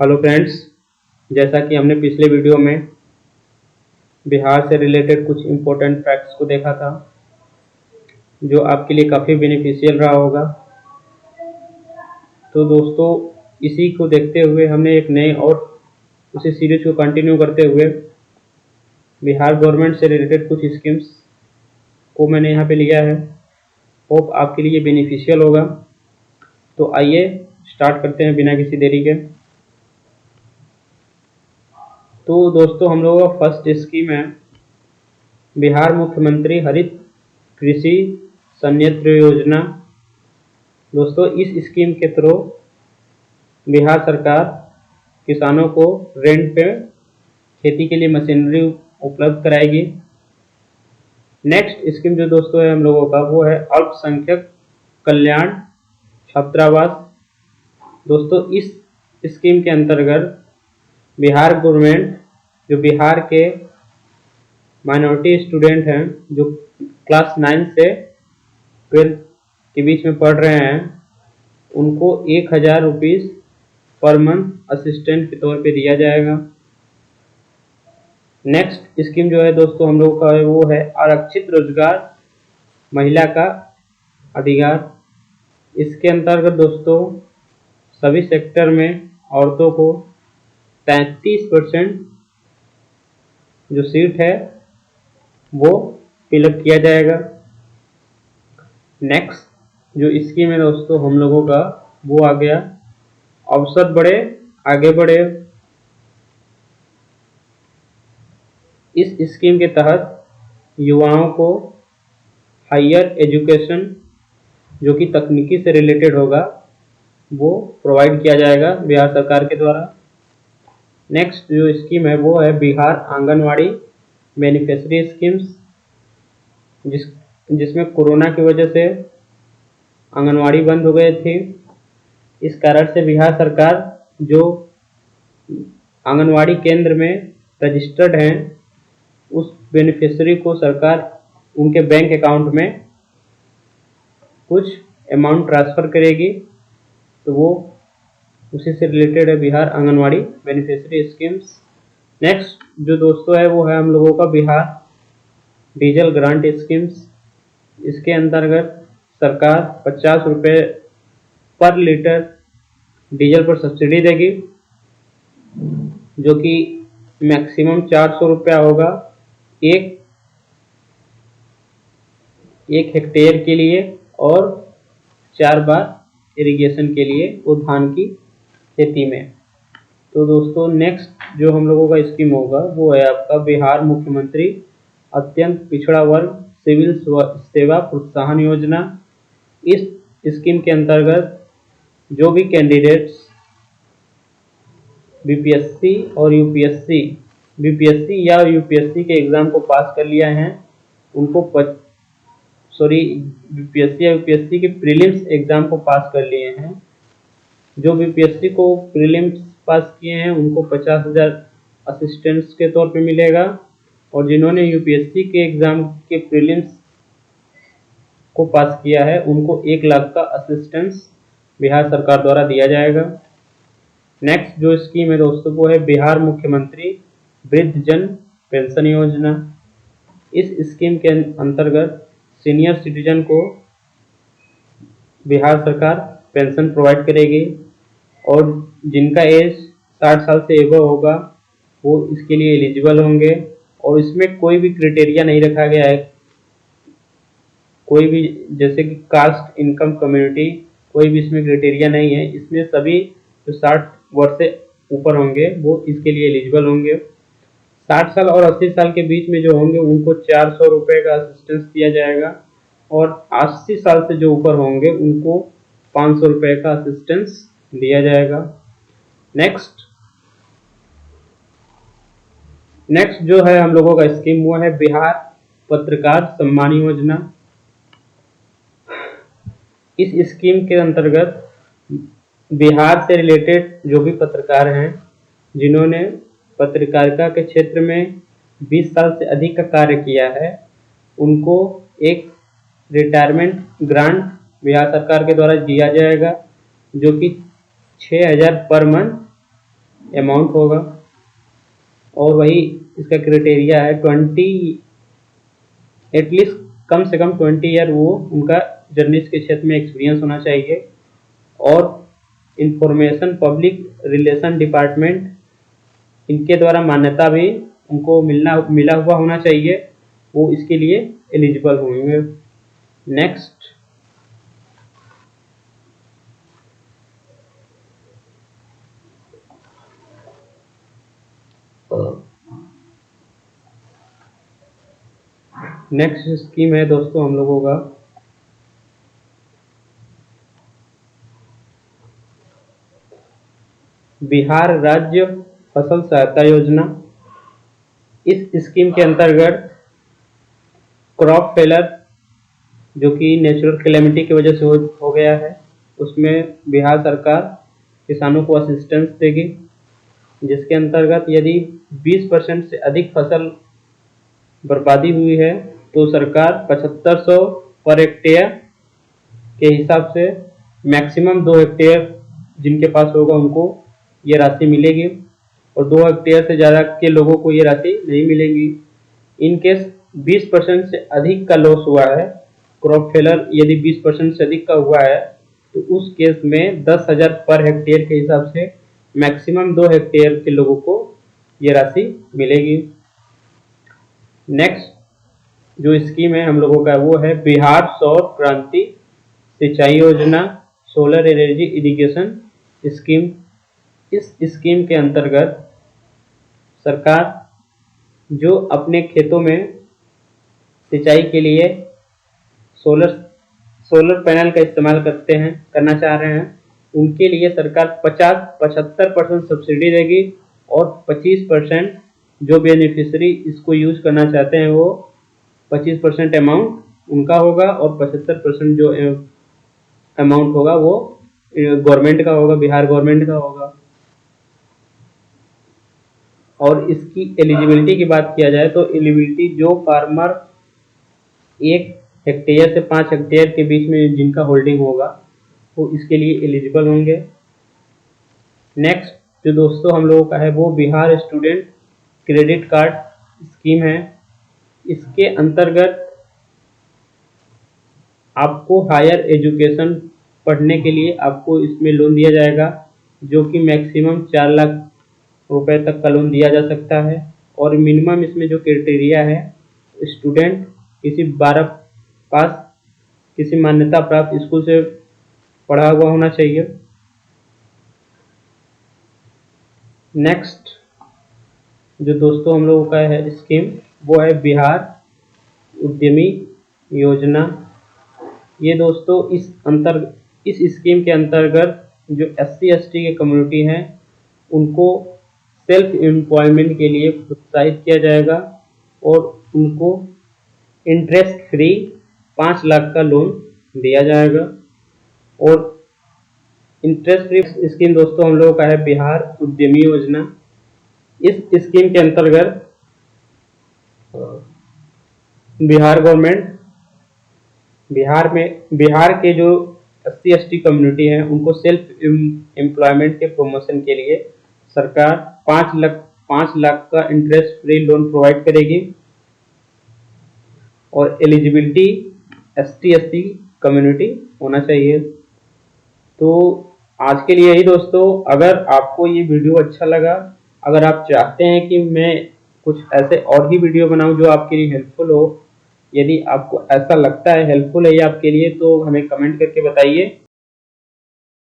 Hello friends, जैसा कि हमने पिछले वीडियो में बिहार से रिलेटेड कुछ इम्पोर्टेंट फैक्ट्स को देखा था जो आपके लिए काफ़ी बेनिफिशियल रहा होगा। तो दोस्तों, इसी को देखते हुए हमने एक नए और उसी सीरीज को कंटिन्यू करते हुए बिहार गवर्नमेंट से रिलेटेड कुछ स्कीम्स को मैंने यहाँ पे लिया है। होप आपके लिए बेनिफिशियल होगा। तो आइए स्टार्ट करते हैं बिना किसी देरी के। तो दोस्तों, हम लोगों का फर्स्ट स्कीम है बिहार मुख्यमंत्री हरित कृषि संयंत्र योजना। दोस्तों, इस स्कीम के थ्रू बिहार सरकार किसानों को रेंट पे खेती के लिए मशीनरी उपलब्ध कराएगी। नेक्स्ट स्कीम जो दोस्तों है हम लोगों का, वो है अल्पसंख्यक कल्याण छात्रावास। दोस्तों, इस स्कीम के अंतर्गत बिहार गवर्नमेंट जो बिहार के माइनॉरिटी स्टूडेंट हैं जो क्लास 9 से 12 के बीच में पढ़ रहे हैं, उनको 1000 रुपीज़ पर मंथ असिस्टेंट के तौर पे दिया जाएगा। नेक्स्ट स्कीम जो है दोस्तों हम लोग का है, वो है आरक्षित रोजगार महिला का अधिकार। इसके अंतर्गत दोस्तों सभी सेक्टर में औरतों को 33% जो सीट है वो फिलअप किया जाएगा। नेक्स्ट जो स्कीम है दोस्तों हम लोगों का, वो आ गया अवसर बढ़े आगे बढ़े। इस स्कीम के तहत युवाओं को हायर एजुकेशन जो कि तकनीकी से रिलेटेड होगा वो प्रोवाइड किया जाएगा बिहार सरकार के द्वारा। नेक्स्ट जो स्कीम है वो है बिहार आंगनवाड़ी बेनिफिशियरी स्कीम्स, जिसमें कोरोना की वजह से आंगनवाड़ी बंद हो गए थे। इस कारण से बिहार सरकार जो आंगनवाड़ी केंद्र में रजिस्टर्ड हैं उस बेनिफिशियरी को सरकार उनके बैंक अकाउंट में कुछ अमाउंट ट्रांसफ़र करेगी। तो वो उसी से रिलेटेड है Bihar anganwadi beneficiary schemes. Next जो दोस्तों है वो है हम लोगों का बिहार डीजल ग्रांट स्कीम्स। इसके अंतर्गत सरकार 50 रुपये पर लीटर डीजल पर सब्सिडी देगी, जो कि मैक्सिमम 400 रुपया होगा एक हेक्टेयर के लिए और 4 बार इरिगेशन के लिए वो धान की खेती में। तो दोस्तों नेक्स्ट जो हम लोगों का स्कीम होगा वो है आपका बिहार मुख्यमंत्री अत्यंत पिछड़ा वर्ग सिविल सेवा प्रोत्साहन योजना। इस स्कीम के अंतर्गत जो भी कैंडिडेट्स बीपीएससी और यूपीएससी या यूपीएससी के एग्ज़ाम को पास कर लिया है उनको बीपीएससी या यूपीएससी के प्रीलिम्स एग्ज़ाम को पास कर लिए हैं, जो बीपीएससी को प्रीलिम्स पास किए हैं उनको 50,000 असिस्टेंट्स के तौर पे मिलेगा, और जिन्होंने यूपीएससी के एग्ज़ाम के प्रीलिम्स को पास किया है उनको 1 लाख का असिस्टेंस बिहार सरकार द्वारा दिया जाएगा। नेक्स्ट जो स्कीम है दोस्तों वो है बिहार मुख्यमंत्री वृद्धजन पेंशन योजना। इस स्कीम के अंतर्गत सीनियर सिटीजन को बिहार सरकार पेंशन प्रोवाइड करेगी, और जिनका एज 60 साल से एबव होगा वो इसके लिए एलिजिबल होंगे। और इसमें कोई भी क्राइटेरिया नहीं रखा गया है, कोई भी जैसे कि कास्ट इनकम कम्युनिटी कोई भी इसमें क्राइटेरिया नहीं है। इसमें सभी जो 60 वर्ष से ऊपर होंगे वो इसके लिए एलिजिबल होंगे। 60 साल और 80 साल के बीच में जो होंगे उनको 400 रुपये का असिस्टेंस दिया जाएगा, और 80 साल से जो ऊपर होंगे उनको 500 रुपये का असिस्टेंस दिया जाएगा। नेक्स्ट जो है हम लोगों का स्कीम वो है बिहार पत्रकार सम्मान योजना। इस स्कीम के अंतर्गत बिहार से रिलेटेड जो भी पत्रकार हैं जिन्होंने पत्रकारिता के क्षेत्र में 20 साल से अधिक का कार्य किया है उनको एक रिटायरमेंट ग्रांट बिहार सरकार के द्वारा दिया जाएगा, जो कि 6000 पर मंथ अमाउंट होगा। और वही इसका क्राइटेरिया है 20, एटलीस्ट कम से कम 20 ईयर वो उनका जर्नलिस्ट के क्षेत्र में एक्सपीरियंस होना चाहिए। और इंफॉर्मेशन पब्लिक रिलेशन डिपार्टमेंट इनके द्वारा मान्यता भी उनको मिला हुआ होना चाहिए, वो इसके लिए एलिजिबल होंगे। नेक्स्ट, स्कीम है दोस्तों हम लोगों का बिहार राज्य फसल सहायता योजना। इस स्कीम के अंतर्गत क्रॉप फेलर जो कि नेचुरल कैलेमिटी की वजह से हो गया है, उसमें बिहार सरकार किसानों को असिस्टेंस देगी, जिसके अंतर्गत यदि 20% से अधिक फसल बर्बादी हुई है तो सरकार 7500 पर हेक्टेयर के हिसाब से मैक्सिमम 2 हेक्टेयर जिनके पास होगा उनको ये राशि मिलेगी, और 2 हेक्टेयर से ज़्यादा के लोगों को ये राशि नहीं मिलेगी। इन केस 20% से अधिक का लॉस हुआ है, क्रॉप फेलर यदि 20% से अधिक का हुआ है तो उस केस में 10,000 पर हेक्टेयर के हिसाब से मैक्सिमम 2 हेक्टेयर के लोगों को ये राशि मिलेगी। नेक्स्ट जो स्कीम है हम लोगों का वो है बिहार सौर क्रांति सिंचाई योजना, सोलर एनर्जी इरिगेशन स्कीम। इस स्कीम के अंतर्गत सरकार जो अपने खेतों में सिंचाई के लिए सोलर पैनल का इस्तेमाल करना चाह रहे हैं, उनके लिए सरकार 75% सब्सिडी देगी, और 25% जो बेनिफिशियरी इसको यूज करना चाहते हैं वो 25% अमाउंट उनका होगा, और 75% जो अमाउंट होगा वो गवर्नमेंट का होगा, बिहार गवर्नमेंट का होगा। और इसकी एलिजिबिलिटी की बात किया जाए तो एलिजिबिलिटी जो फार्मर 1 हेक्टेयर से 5 हेक्टेयर के बीच में जिनका होल्डिंग होगा वो इसके लिए एलिजिबल होंगे। नेक्स्ट जो दोस्तों हम लोगों का है वो Bihar student credit card scheme है। इसके अंतर्गत आपको हायर एजुकेशन पढ़ने के लिए आपको इसमें लोन दिया जाएगा, जो कि मैक्सिमम 4 लाख रुपए तक का लोन दिया जा सकता है। और मिनिमम इसमें जो क्राइटेरिया है, स्टूडेंट किसी 12 पास किसी मान्यता प्राप्त स्कूल से पढ़ा हुआ होना चाहिए। नेक्स्ट जो दोस्तों हम लोगों का है स्कीम वो है बिहार उद्यमी योजना। ये दोस्तों इस स्कीम के अंतर्गत जो SC/ST के कम्युनिटी हैं उनको सेल्फ एम्प्लॉयमेंट के लिए प्रोत्साहित किया जाएगा, और उनको इंटरेस्ट फ्री 5 लाख का लोन दिया जाएगा। और इंटरेस्ट फ्री स्कीम दोस्तों हम लोगों का है बिहार उद्यमी योजना। इस स्कीम के अंतर्गत बिहार गवर्नमेंट बिहार के जो SC/ST कम्युनिटी हैं उनको सेल्फ एम्प्लॉयमेंट के प्रमोशन के लिए सरकार 5 लाख का इंटरेस्ट फ्री लोन प्रोवाइड करेगी। और एलिजिबिलिटी ST/ST कम्युनिटी होना चाहिए। तो आज के लिए यही दोस्तों, अगर आपको ये वीडियो अच्छा लगा, अगर आप चाहते हैं कि मैं कुछ ऐसे और भी वीडियो बनाऊं जो आपके लिए हेल्पफुल हो, यदि आपको ऐसा लगता है हेल्पफुल है ये आपके लिए, तो हमें कमेंट करके बताइए।